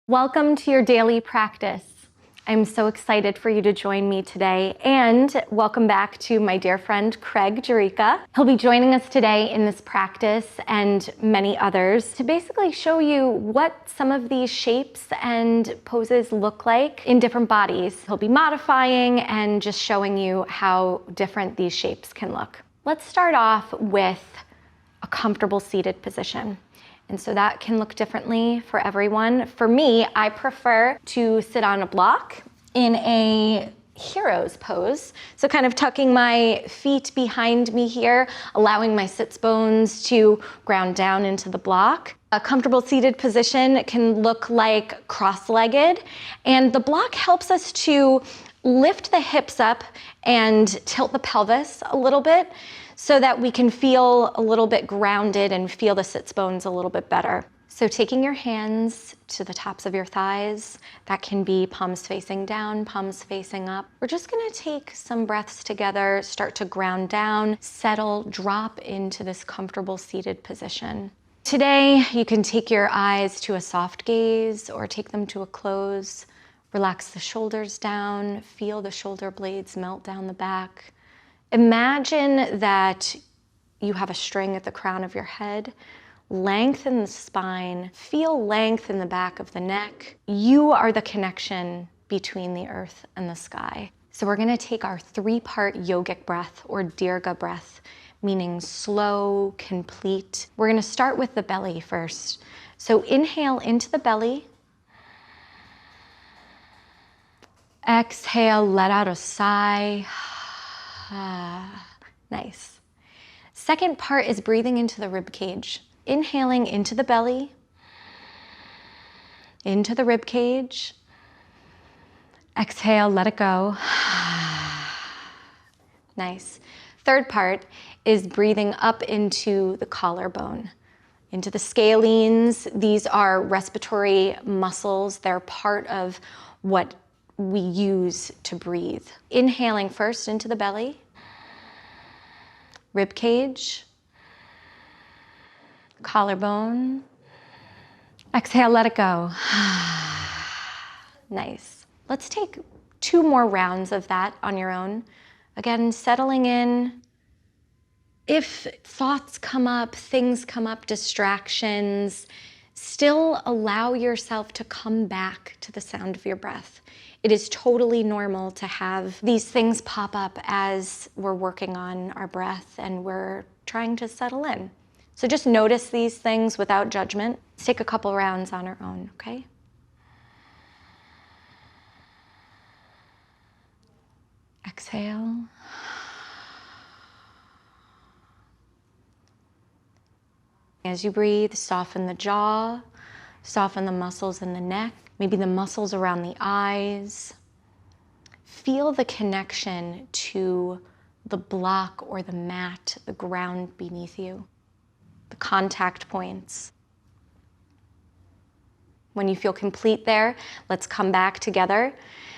Welcome to your daily practice. I'm so excited for you to join me today, and welcome back to my dear friend Craig Juricka. He'll be joining us today in this practice and many others to basically show you what some of these shapes and poses look like in different bodies. He'll be modifying and just showing you how different these shapes can look. Let's start off with a comfortable seated position. And so that can look differently for everyone. For me, I prefer to sit on a block in a hero's pose. So kind of tucking my feet behind me here, allowing my sits bones to ground down into the block. A comfortable seated position can look like cross-legged, and the block helps us to lift the hips up and tilt the pelvis a little bit, so that we can feel a little bit grounded and feel the sits bones a little bit better. So taking your hands to the tops of your thighs, that can be palms facing down, palms facing up. We're just gonna take some breaths together, start to ground down, settle, drop into this comfortable seated position. Today, you can take your eyes to a soft gaze or take them to a close. Relax the shoulders down, feel the shoulder blades melt down the back. Imagine that you have a string at the crown of your head. Lengthen the spine. Feel length in the back of the neck. You are the connection between the earth and the sky. So we're going to take our 3-part yogic breath, or dirga breath, meaning slow, complete. We're going to start with the belly first. So inhale into the belly. Exhale, let out a sigh. Nice. Second part is breathing into the rib cage. Inhaling into the belly, into the rib cage. Exhale, let it go. Nice. Third part is breathing up into the collarbone, into the scalenes. These are respiratory muscles. They're part of what we use to breathe. Inhaling first into the belly, rib cage, collarbone. Exhale, let it go. Nice. Let's take 2 more rounds of that on your own. Again, settling in. If thoughts come up, things come up, distractions, still allow yourself to come back to the sound of your breath. It is totally normal to have these things pop up as we're working on our breath and we're trying to settle in. So just notice these things without judgment. Let's take a couple rounds on our own, okay? Exhale. As you breathe, soften the jaw, soften the muscles in the neck, maybe the muscles around the eyes. Feel the connection to the block or the mat, the ground beneath you, the contact points. When you feel complete there, let's come back together.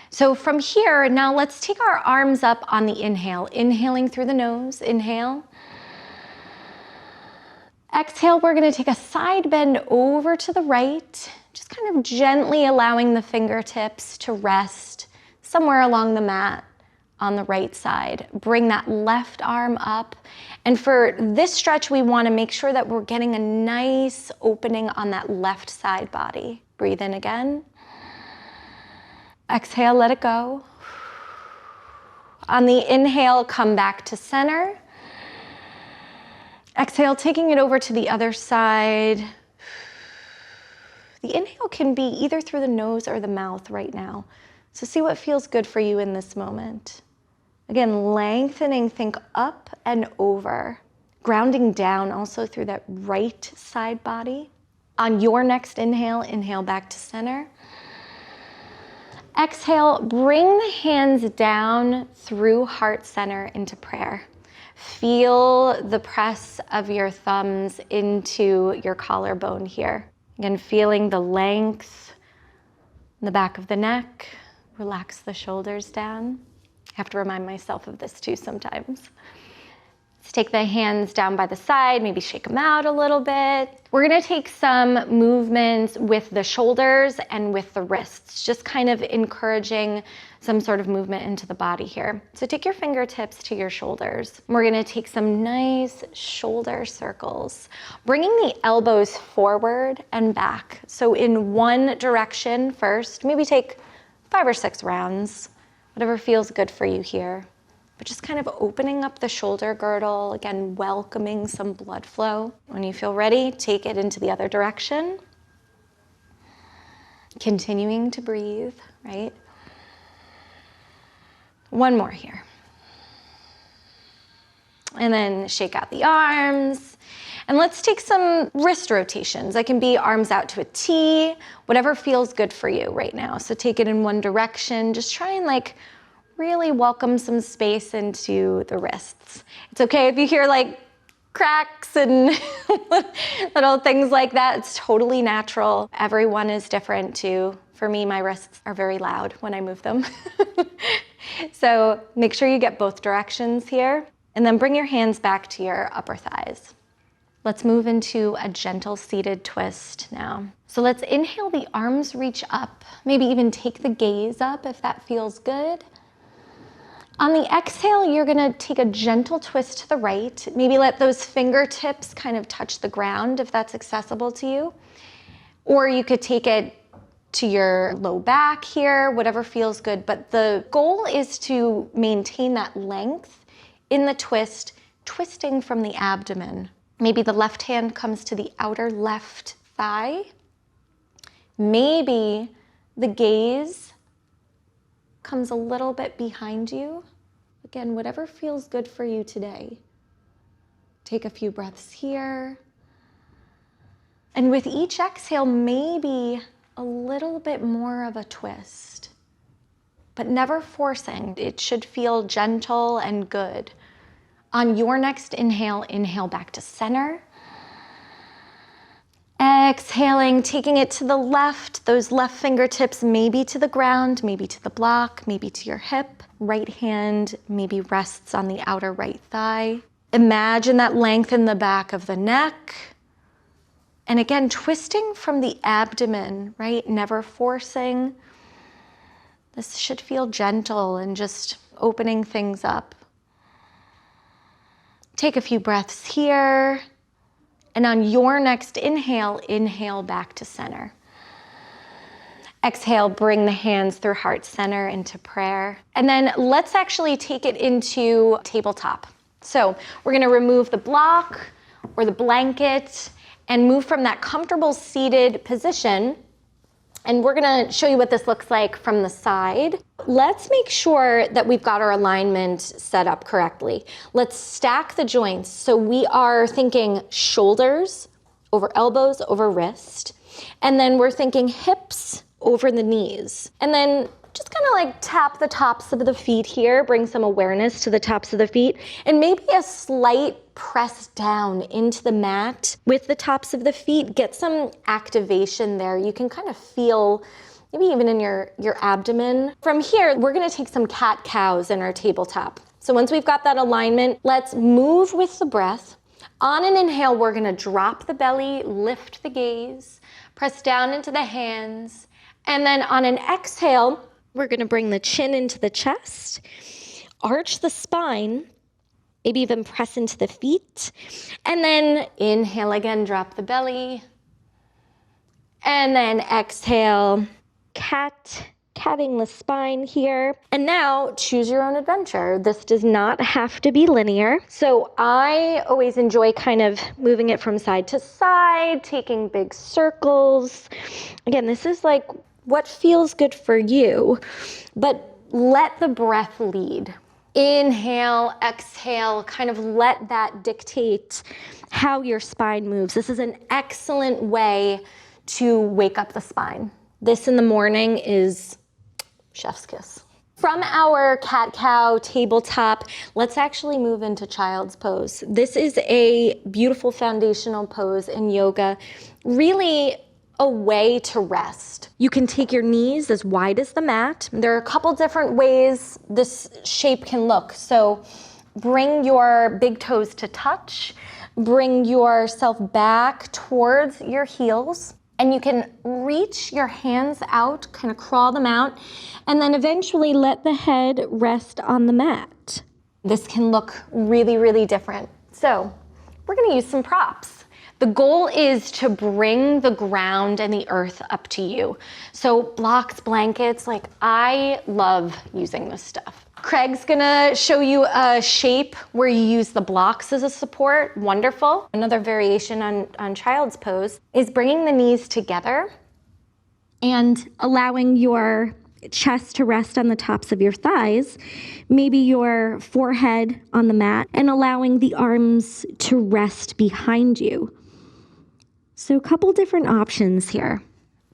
So from here, now let's take our arms up on the inhale. Inhaling through the nose, inhale. Exhale, we're going to take a side bend over to the right, just kind of gently allowing the fingertips to rest somewhere along the mat on the right side. Bring that left arm up. And for this stretch, we want to make sure that we're getting a nice opening on that left side body. Breathe in again. Exhale, let it go. On the inhale, come back to center. Exhale, taking it over to the other side. The inhale can be either through the nose or the mouth right now. So see what feels good for you in this moment. Again, lengthening, think up and over. Grounding down also through that right side body. On your next inhale, inhale back to center. Exhale, bring the hands down through heart center into prayer. Feel the press of your thumbs into your collarbone here. Again, feeling the length in the back of the neck. Relax the shoulders down. I have to remind myself of this too sometimes. Let's take the hands down by the side, maybe shake them out a little bit. We're gonna take some movements with the shoulders and with the wrists, just kind of encouraging some sort of movement into the body here. So take your fingertips to your shoulders. We're gonna take some nice shoulder circles, bringing the elbows forward and back. So in one direction first, maybe take 5 or 6 rounds, whatever feels good for you here. But just kind of opening up the shoulder girdle, again, welcoming some blood flow. When you feel ready, take it into the other direction. Continuing to breathe, right? One more here. And then shake out the arms. And let's take some wrist rotations. That can be arms out to a T, whatever feels good for you right now. So take it in one direction. Just try and like really welcome some space into the wrists. It's okay if you hear like cracks and little things like that. It's totally natural. Everyone is different too. For me, my wrists are very loud when I move them. So make sure you get both directions here, and then bring your hands back to your upper thighs. Let's move into a gentle seated twist now. So let's inhale, the arms reach up, maybe even take the gaze up if that feels good. On the exhale, you're gonna take a gentle twist to the right. Maybe let those fingertips kind of touch the ground if that's accessible to you. Or you could take it to your low back here, whatever feels good. But the goal is to maintain that length in the twist, twisting from the abdomen. Maybe the left hand comes to the outer left thigh. Maybe the gaze comes a little bit behind you. Again, whatever feels good for you today. Take a few breaths here. And with each exhale, maybe a little bit more of a twist, but never forcing. It should feel gentle and good. On your next inhale, inhale back to center. Exhaling, taking it to the left, those left fingertips maybe to the ground, maybe to the block, maybe to your hip. Right hand maybe rests on the outer right thigh. Imagine that length in the back of the neck. And again, twisting from the abdomen, right? Never forcing. This should feel gentle and just opening things up. Take a few breaths here. And on your next inhale, inhale back to center. Exhale, bring the hands through heart center into prayer. And then let's actually take it into tabletop. So we're gonna remove the block or the blanket and move from that comfortable seated position. And we're gonna show you what this looks like from the side. Let's make sure that we've got our alignment set up correctly. Let's stack the joints. So we are thinking shoulders over elbows over wrist. And then we're thinking hips over the knees. And then just kind of like tap the tops of the feet here, bring some awareness to the tops of the feet, and maybe a slight press down into the mat with the tops of the feet. Get some activation there. You can kind of feel maybe even in your abdomen. From here, we're gonna take some cat-cows in our tabletop. So once we've got that alignment, let's move with the breath. On an inhale, we're gonna drop the belly, lift the gaze, press down into the hands, and then on an exhale, we're gonna bring the chin into the chest, arch the spine, maybe even press into the feet, and then inhale again, drop the belly, and then exhale, catting the spine here. And now choose your own adventure. This does not have to be linear. So I always enjoy kind of moving it from side to side, taking big circles. Again, this is like what feels good for you, but let the breath lead. Inhale, exhale, kind of let that dictate how your spine moves. This is an excellent way to wake up the spine. This in the morning is chef's kiss. From our cat-cow tabletop, let's actually move into child's pose. This is a beautiful foundational pose in yoga, really a way to rest. You can take your knees as wide as the mat. There are a couple different ways this shape can look. So Bring your big toes to touch. Bring yourself back towards your heels. And you can reach your hands out, kind of crawl them out, and then eventually let the head rest on the mat. This can look really, really different. So we're gonna use some props. The goal is to bring the ground and the earth up to you. So blocks, blankets, like I love using this stuff. Craig's gonna show you a shape where you use the blocks as a support. Wonderful. Another variation on child's pose is bringing the knees together and allowing your chest to rest on the tops of your thighs, maybe your forehead on the mat, and allowing the arms to rest behind you. So a couple different options here.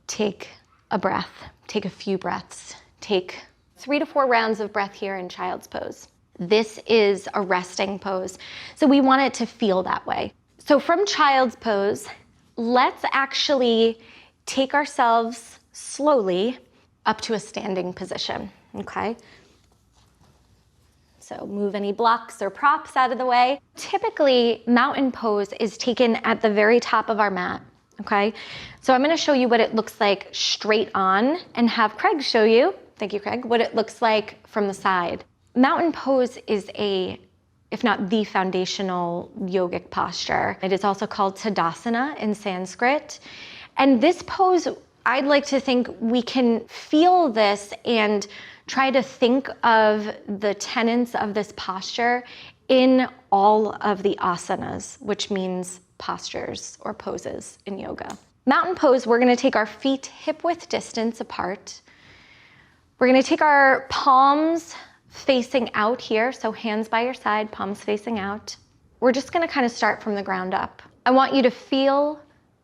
Take a breath, take a few breaths, take 3 to 4 rounds of breath here in child's pose. This is a resting pose, so we want it to feel that way. So from child's pose, let's actually take ourselves slowly up to a standing position, okay? So move any blocks or props out of the way. Typically, mountain pose is taken at the very top of our mat, okay? So I'm gonna show you what it looks like straight on and have Craig show you, thank you, Craig, what it looks like from the side. Mountain pose is if not the foundational yogic posture. It is also called Tadasana in Sanskrit. And this pose, I'd like to think we can feel this and try to think of the tenets of this posture in all of the asanas, which means postures or poses in yoga. Mountain pose, we're gonna take our feet hip-width distance apart. We're gonna take our palms facing out here, so hands by your side, palms facing out. We're just gonna kind of start from the ground up. I want you to feel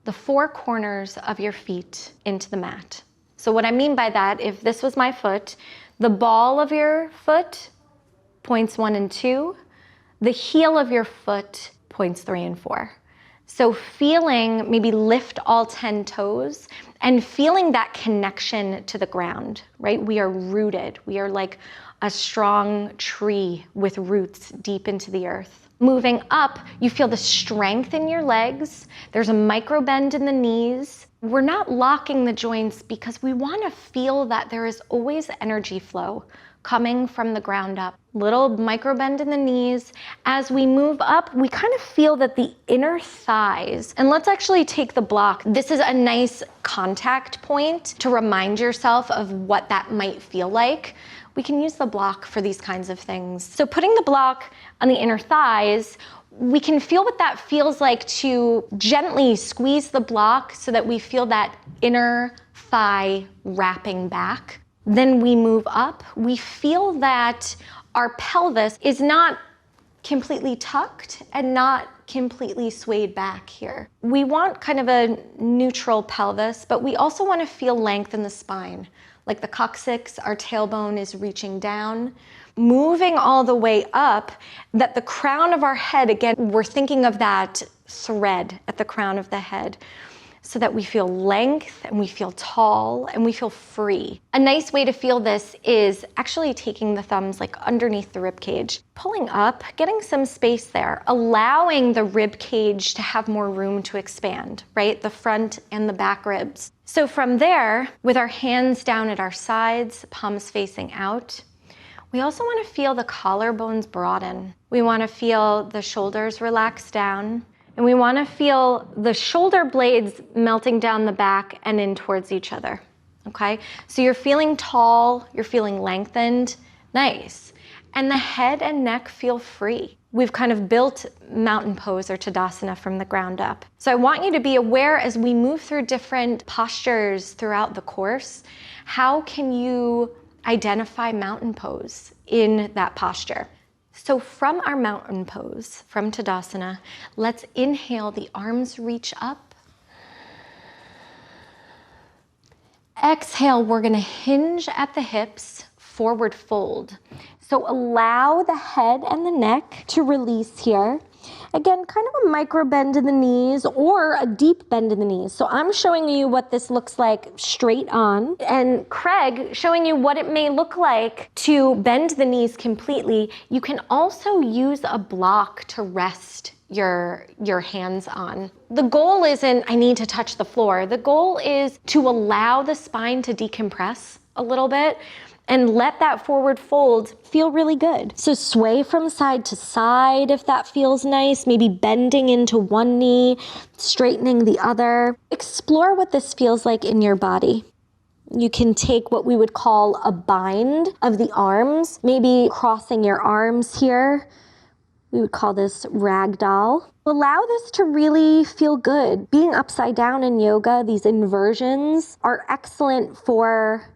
the 4 corners of your feet into the mat. So what I mean by that, if this was my foot, the ball of your foot, points 1 and 2, the heel of your foot, points 3 and 4. So feeling, maybe lift all 10 toes and feeling that connection to the ground, right? We are rooted. We are like a strong tree with roots deep into the earth. Moving up, you feel the strength in your legs. There's a micro bend in the knees. We're not locking the joints because we want to feel that there is always energy flow coming from the ground up. Little micro bend in the knees. As we move up, we kind of feel that the inner thighs, and let's actually take the block. This is a nice contact point to remind yourself of what that might feel like. We can use the block for these kinds of things. So putting the block on the inner thighs, we can feel what that feels like to gently squeeze the block so that we feel that inner thigh wrapping back. Then we move up. We feel that our pelvis is not completely tucked and not completely swayed back here. We want kind of a neutral pelvis, but we also want to feel length in the spine. Like the coccyx, our tailbone is reaching down, moving all the way up, that the crown of our head, again, we're thinking of that thread at the crown of the head, so that we feel length and we feel tall and we feel free. A nice way to feel this is actually taking the thumbs like underneath the rib cage, pulling up, getting some space there, allowing the rib cage to have more room to expand, right? The front and the back ribs. So from there, with our hands down at our sides, palms facing out, we also want to feel the collarbones broaden. We want to feel the shoulders relax down. And we want to feel the shoulder blades melting down the back and in towards each other, okay? So you're feeling tall, you're feeling lengthened, nice. And the head and neck feel free. We've kind of built mountain pose or Tadasana from the ground up. So I want you to be aware as we move through different postures throughout the course, how can you identify mountain pose in that posture? So from our mountain pose, from Tadasana, let's inhale, the arms reach up. Exhale, we're gonna hinge at the hips, forward fold. So allow the head and the neck to release here. Again, kind of a micro bend in the knees or a deep bend in the knees. So I'm showing you what this looks like straight on, and Craig showing you what it may look like to bend the knees completely. You can also use a block to rest your hands on. The goal isn't, I need to touch the floor. The goal is to allow the spine to decompress a little bit and let that forward fold feel really good. So sway from side to side if that feels nice, maybe bending into one knee, straightening the other. Explore what this feels like in your body. You can take what we would call a bind of the arms, maybe crossing your arms here. We would call this ragdoll. Allow this to really feel good. Being upside down in yoga, these inversions are excellent for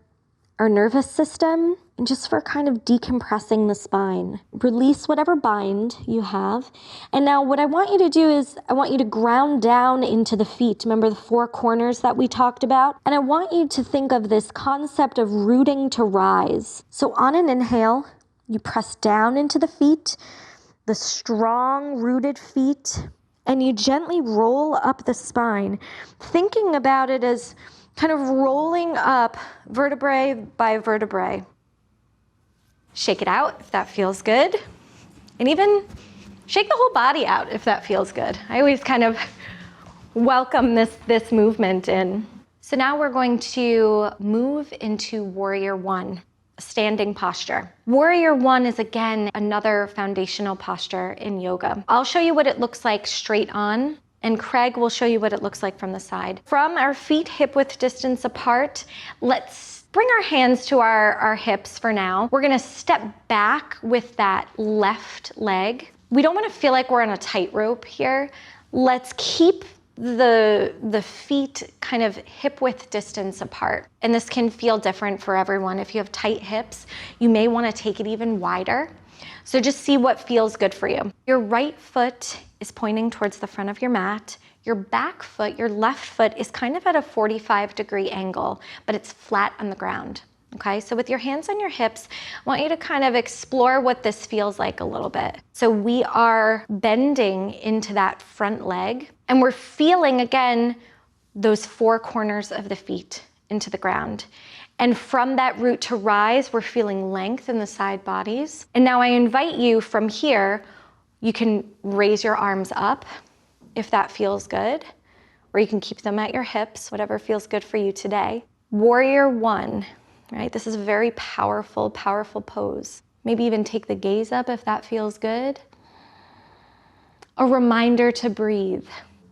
our nervous system and just for kind of decompressing the spine. Release whatever bind you have. And now what I want you to do is I want you to ground down into the feet. Remember the four corners that we talked about? And I want you to think of this concept of rooting to rise. So on an inhale, you press down into the feet, the strong rooted feet, and you gently roll up the spine, thinking about it as kind of rolling up vertebrae by vertebrae. Shake it out if that feels good. And even shake the whole body out if that feels good. I always kind of welcome this movement in. So now we're going to move into Warrior One, standing posture. Warrior One is again another foundational posture in yoga. I'll show you what it looks like straight on, and Craig will show you what it looks like from the side. From our feet hip-width distance apart, let's bring our hands to our hips for now. We're gonna step back with that left leg. We don't wanna feel like we're on a tightrope here. Let's keep the feet kind of hip-width distance apart. And this can feel different for everyone. If you have tight hips, you may wanna take it even wider. So just see what feels good for you. Your right foot is pointing towards the front of your mat. Your back foot, your left foot, is kind of at a 45-degree angle, but it's flat on the ground. Okay, so with your hands on your hips, I want you to kind of explore what this feels like a little bit. So we are bending into that front leg, and we're feeling, again, those four corners of the feet into the ground. And from that root to rise, we're feeling length in the side bodies. And now I invite you from here, you can raise your arms up if that feels good, or you can keep them at your hips, whatever feels good for you today. Warrior One, right? This is a very powerful, powerful pose. Maybe even take the gaze up if that feels good. A reminder to breathe.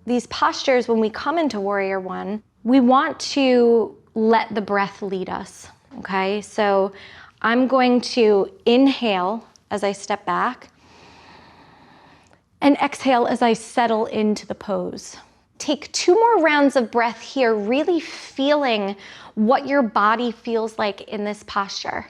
These postures, when we come into Warrior One, we want to let the breath lead us, okay? So I'm going to inhale as I step back and exhale as I settle into the pose. Take 2 more rounds of breath here, really feeling what your body feels like in this posture,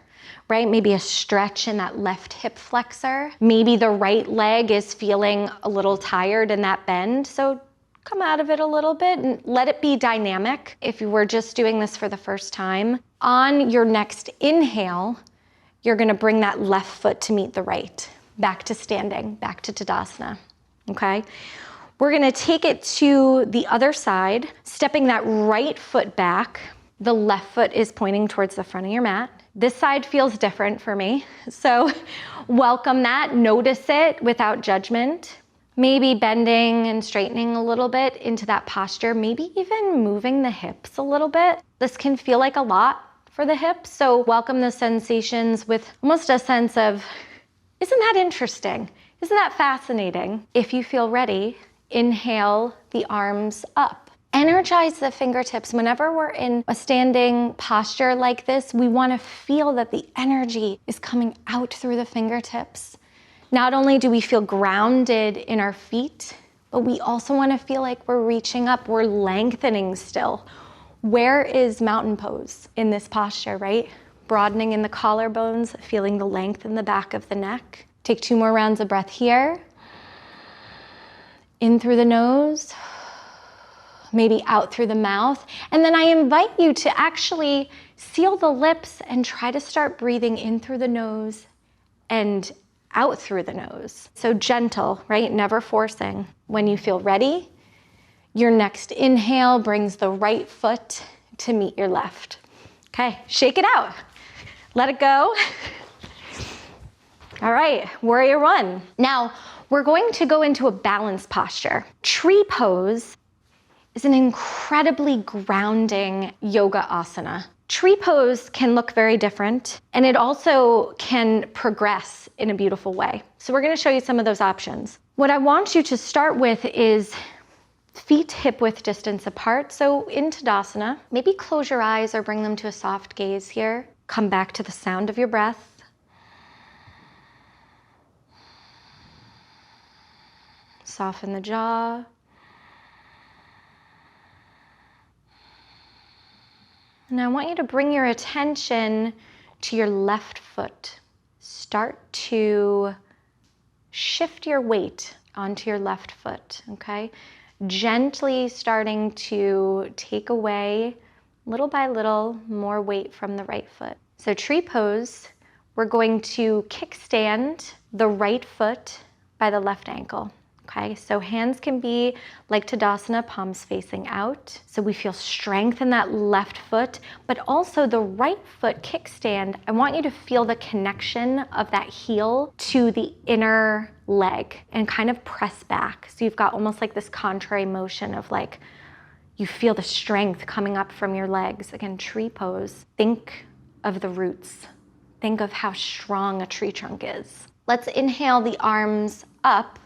right? Maybe a stretch in that left hip flexor. Maybe the right leg is feeling a little tired in that bend. So come out of it a little bit and let it be dynamic. If you were just doing this for the first time, on your next inhale, you're gonna bring that left foot to meet the right, back to standing, back to Tadasana, okay? We're gonna take it to the other side, stepping that right foot back. The left foot is pointing towards the front of your mat. This side feels different for me, so welcome that, notice it without judgment. Maybe bending and straightening a little bit into that posture, maybe even moving the hips a little bit. This can feel like a lot for the hips, so welcome the sensations with almost a sense of, isn't that interesting? Isn't that fascinating? If you feel ready, inhale the arms up. Energize the fingertips. Whenever we're in a standing posture like this, we want to feel that the energy is coming out through the fingertips. Not only do we feel grounded in our feet, but we also want to feel like we're reaching up, we're lengthening still. Where is mountain pose in this posture, right? Broadening in the collarbones, feeling the length in the back of the neck. Take 2 more rounds of breath here. In through the nose, maybe out through the mouth. And then I invite you to actually seal the lips and try to start breathing in through the nose and out through the nose. So gentle, right? Never forcing. When you feel ready, your next inhale brings the right foot to meet your left. Okay, shake it out. Let it go. All right, warrior one. Now, we're going to go into a balanced posture. Tree pose is an incredibly grounding yoga asana. Tree pose can look very different, and it also can progress in a beautiful way. So we're going to show you some of those options. What I want you to start with is feet hip-width distance apart. So in Tadasana, maybe close your eyes or bring them to a soft gaze here. Come back to the sound of your breath. Soften the jaw. Now I want you to bring your attention to your left foot. Start to shift your weight onto your left foot, okay? Gently starting to take away, little by little, more weight from the right foot. So tree pose, we're going to kickstand the right foot by the left ankle. Okay, so hands can be like Tadasana, palms facing out. So we feel strength in that left foot, but also the right foot kickstand. I want you to feel the connection of that heel to the inner leg and kind of press back. So you've got almost like this contrary motion of like, you feel the strength coming up from your legs. Again, tree pose. Think of the roots. Think of how strong a tree trunk is. Let's inhale the arms up.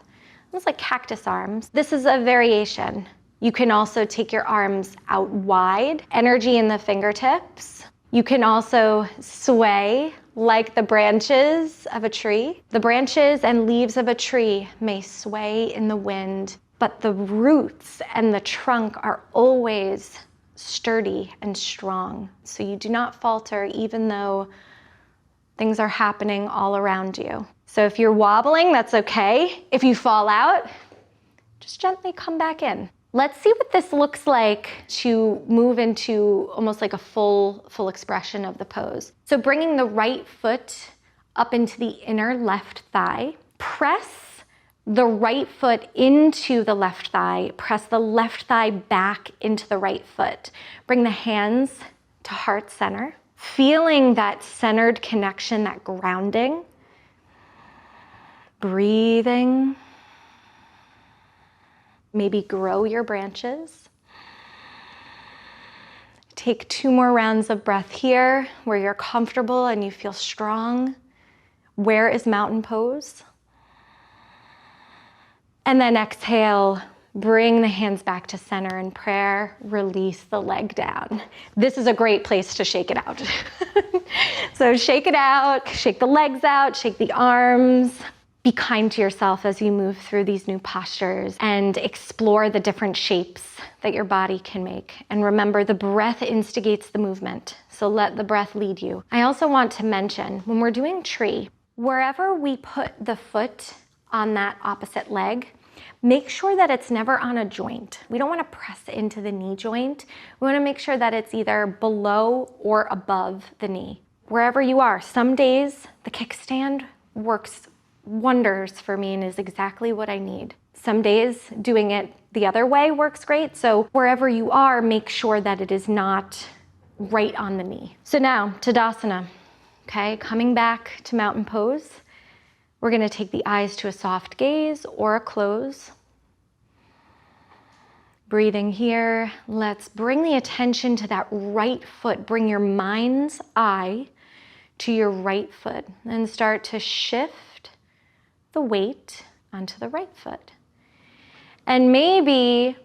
Almost like cactus arms. This is a variation. You can also take your arms out wide, energy in the fingertips. You can also sway like the branches of a tree. The branches and leaves of a tree may sway in the wind, but the roots and the trunk are always sturdy and strong. So you do not falter even though things are happening all around you. So if you're wobbling, that's okay. If you fall out, just gently come back in. Let's see what this looks like to move into almost like a full expression of the pose. So bringing the right foot up into the inner left thigh, press the right foot into the left thigh, press the left thigh back into the right foot. Bring the hands to heart center, feeling that centered connection, that grounding. Breathing. Maybe grow your branches. Take 2 more rounds of breath here where you're comfortable and you feel strong. Where is mountain pose? And then exhale, bring the hands back to center in prayer, release the leg down. This is a great place to shake it out. So shake it out, shake the legs out, shake the arms. Be kind to yourself as you move through these new postures and explore the different shapes that your body can make. And remember, the breath instigates the movement, so let the breath lead you. I also want to mention, when we're doing tree, wherever we put the foot on that opposite leg, make sure that it's never on a joint. We don't want to press into the knee joint. We want to make sure that it's either below or above the knee. Wherever you are, some days the kickstand works wonders for me and is exactly what I need. Some days doing it the other way works great. So wherever you are, make sure that it is not right on the knee. So now, Tadasana, okay? Coming back to mountain pose. We're gonna take the eyes to a soft gaze or a close. Breathing here. Let's bring the attention to that right foot. Bring your mind's eye to your right foot and start to shift the weight onto the right foot. And maybe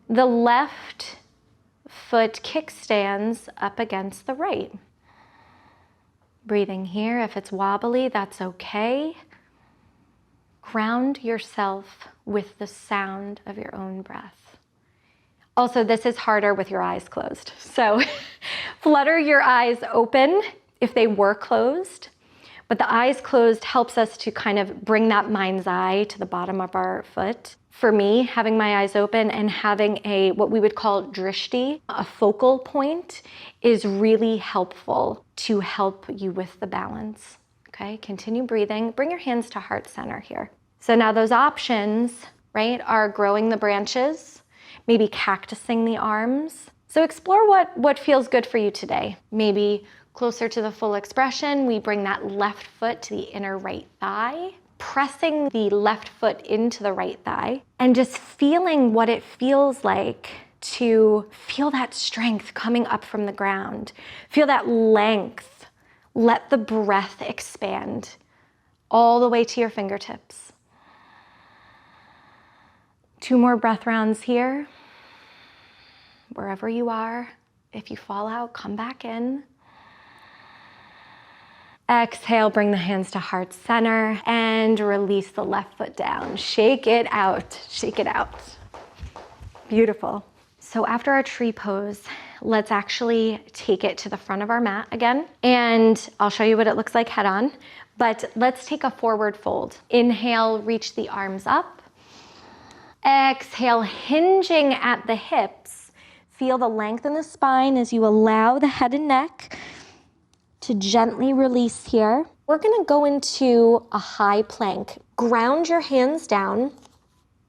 the left foot kickstands up against the right. Breathing here. If it's wobbly, that's okay. Ground yourself with the sound of your own breath. Also, this is harder with your eyes closed. So flutter your eyes open if they were closed. But the eyes closed helps us to kind of bring that mind's eye to the bottom of our foot. For me, having my eyes open and having what we would call drishti, a focal point, is really helpful to help you with the balance. Okay, continue breathing. Bring your hands to heart center here. So now those options, right, are growing the branches, maybe cactusing the arms. So explore what feels good for you today. Maybe closer to the full expression, we bring that left foot to the inner right thigh, pressing the left foot into the right thigh, and just feeling what it feels like to feel that strength coming up from the ground. Feel that length. Let the breath expand all the way to your fingertips. 2 more breath rounds here. Wherever you are, if you fall out, come back in. Exhale, bring the hands to heart center and release the left foot down. Shake it out, shake it out. Beautiful. So after our tree pose, let's actually take it to the front of our mat again. And I'll show you what it looks like head on, but let's take a forward fold. Inhale, reach the arms up. Exhale, hinging at the hips. Feel the length in the spine as you allow the head and neck to gently release here. We're gonna go into a high plank. Ground your hands down,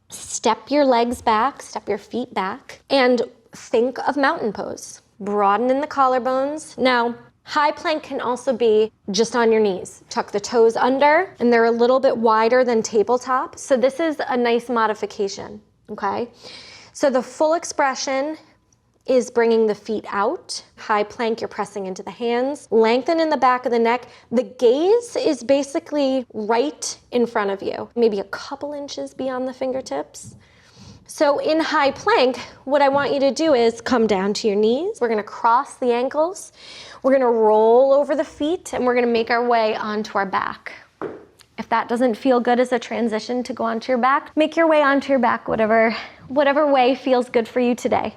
step your legs back, step your feet back, and think of mountain pose. Broaden in the collarbones. Now, high plank can also be just on your knees. Tuck the toes under, and they're a little bit wider than tabletop. So this is a nice modification, okay? So the full expression is bringing the feet out. High plank, you're pressing into the hands. Lengthen in the back of the neck. The gaze is basically right in front of you, maybe a couple inches beyond the fingertips. So in high plank, what I want you to do is come down to your knees. We're gonna cross the ankles. We're gonna roll over the feet, and we're gonna make our way onto our back. If that doesn't feel good as a transition to go onto your back, make your way onto your back, whatever way feels good for you today.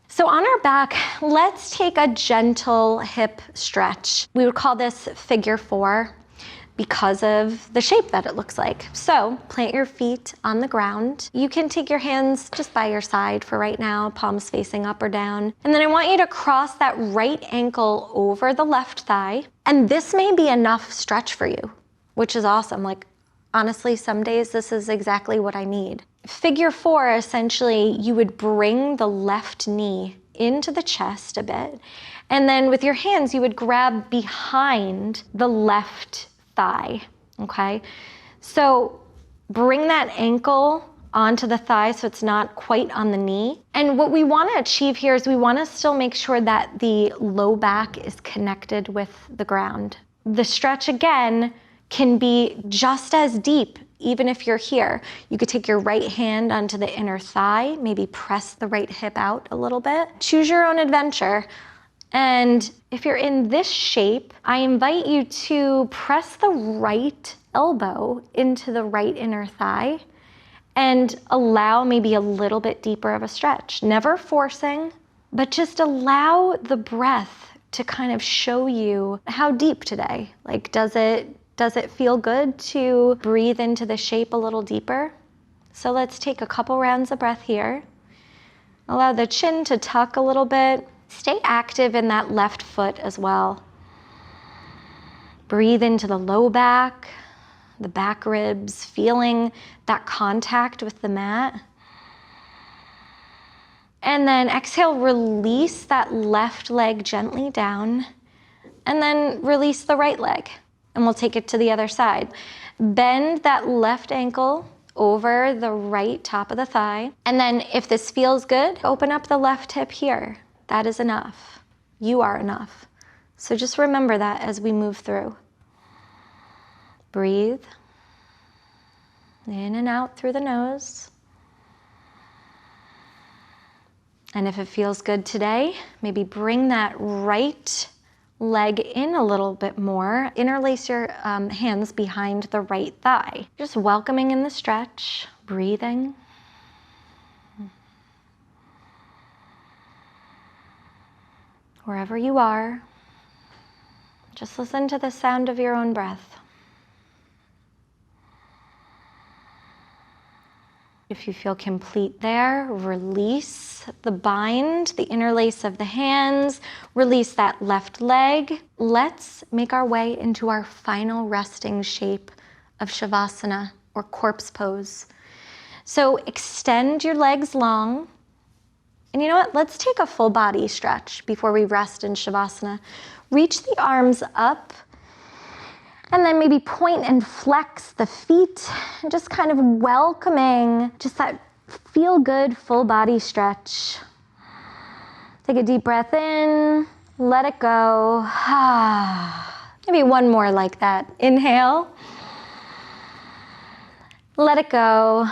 So on our back, let's take a gentle hip stretch. We would call this figure 4 because of the shape that it looks like. So plant your feet on the ground. You can take your hands just by your side for right now, palms facing up or down. And then I want you to cross that right ankle over the left thigh. And this may be enough stretch for you, which is awesome. Like, honestly, some days this is exactly what I need. Figure 4, essentially, you would bring the left knee into the chest a bit, and then with your hands, you would grab behind the left thigh, okay? So bring that ankle onto the thigh so it's not quite on the knee. And what we want to achieve here is we want to still make sure that the low back is connected with the ground. The stretch, again, can be just as deep even if you're here. You could take your right hand onto the inner thigh, maybe press the right hip out a little bit. Choose your own adventure. And if you're in this shape, I invite you to press the right elbow into the right inner thigh and allow maybe a little bit deeper of a stretch. Never forcing, but just allow the breath to kind of show you how deep today. Like, does it feel good to breathe into the shape a little deeper? So let's take a couple rounds of breath here. Allow the chin to tuck a little bit. Stay active in that left foot as well. Breathe into the low back, the back ribs, feeling that contact with the mat. And then exhale, release that left leg gently down, and then release the right leg. And we'll take it to the other side. Bend that left ankle over the right top of the thigh. And then if this feels good, open up the left hip here. That is enough. You are enough. So just remember that as we move through. Breathe in and out through the nose. And if it feels good today, maybe bring that right leg in a little bit more. Interlace your hands behind the right thigh. Just welcoming in the stretch, breathing. Wherever you are, just listen to the sound of your own breath. If you feel complete there, release the bind, the interlace of the hands, release that left leg. Let's make our way into our final resting shape of Shavasana, or corpse pose. So extend your legs long. And you know what? Let's take a full body stretch before we rest in Shavasana. Reach the arms up, and then maybe point and flex the feet, and just kind of welcoming just that feel good full body stretch. Take a deep breath in, let it go. Maybe one more like that. Inhale. Let it go.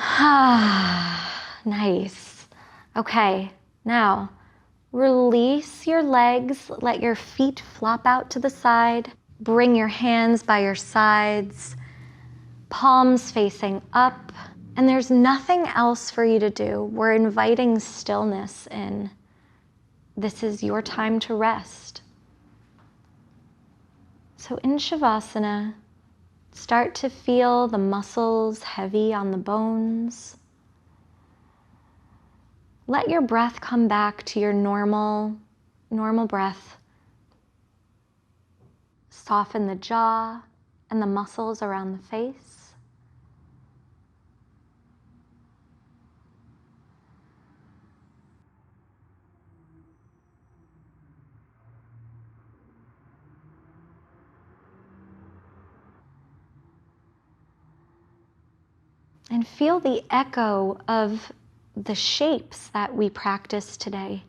Nice. Okay, now release your legs. Let your feet flop out to the side. Bring your hands by your sides, palms facing up. And there's nothing else for you to do. We're inviting stillness in. This is your time to rest. So in Shavasana, start to feel the muscles heavy on the bones. Let your breath come back to your normal breath. Soften the jaw and the muscles around the face. And feel the echo of the shapes that we practiced today.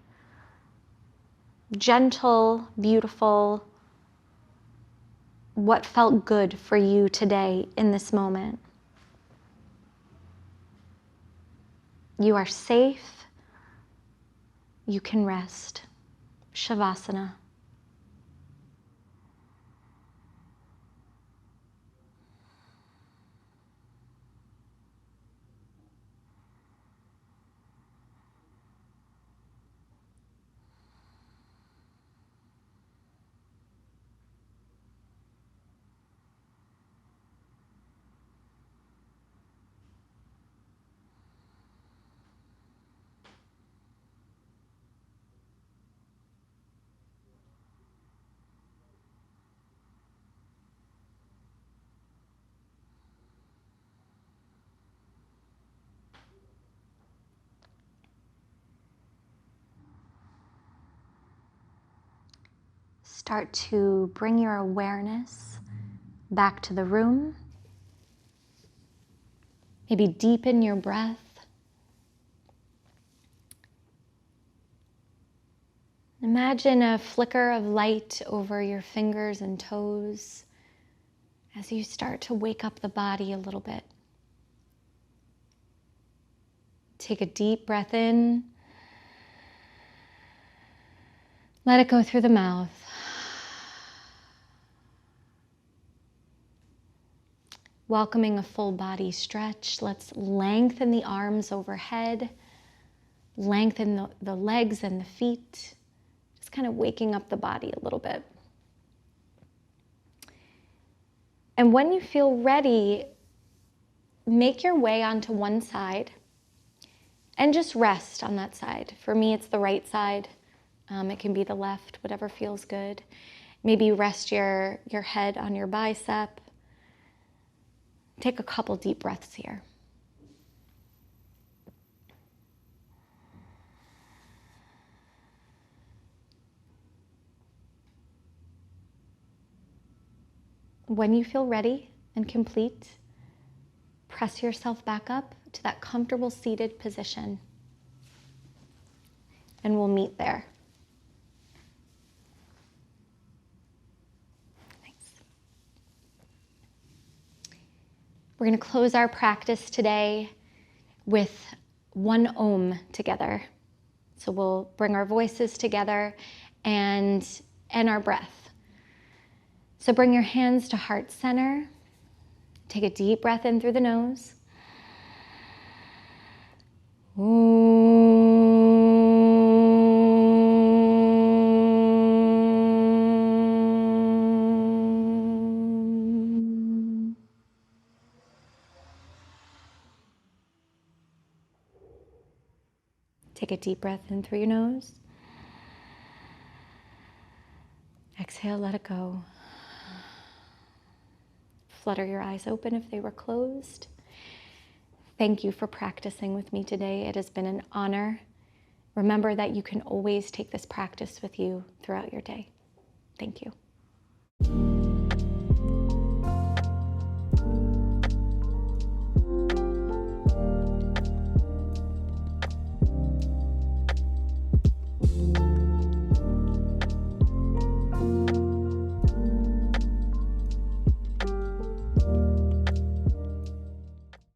Gentle, beautiful, what felt good for you today in this moment. You are safe. You can rest. Shavasana. Start to bring your awareness back to the room. Maybe deepen your breath. Imagine a flicker of light over your fingers and toes as you start to wake up the body a little bit. Take a deep breath in. Let it go through the mouth. Welcoming a full body stretch. Let's lengthen the arms overhead. Lengthen the legs and the feet. Just kind of waking up the body a little bit. And when you feel ready, make your way onto one side and just rest on that side. For me, it's the right side. It can be the left, whatever feels good. Maybe rest your head on your bicep. Take a couple deep breaths here. When you feel ready and complete, press yourself back up to that comfortable seated position. And we'll meet there. We're going to close our practice today with one Om together. So we'll bring our voices together and our breath. So bring your hands to heart center. Take a deep breath in through the nose. Take a deep breath in through your nose. Exhale, let it go. Flutter your eyes open if they were closed. Thank you for practicing with me today. It has been an honor. Remember that you can always take this practice with you throughout your day. Thank you.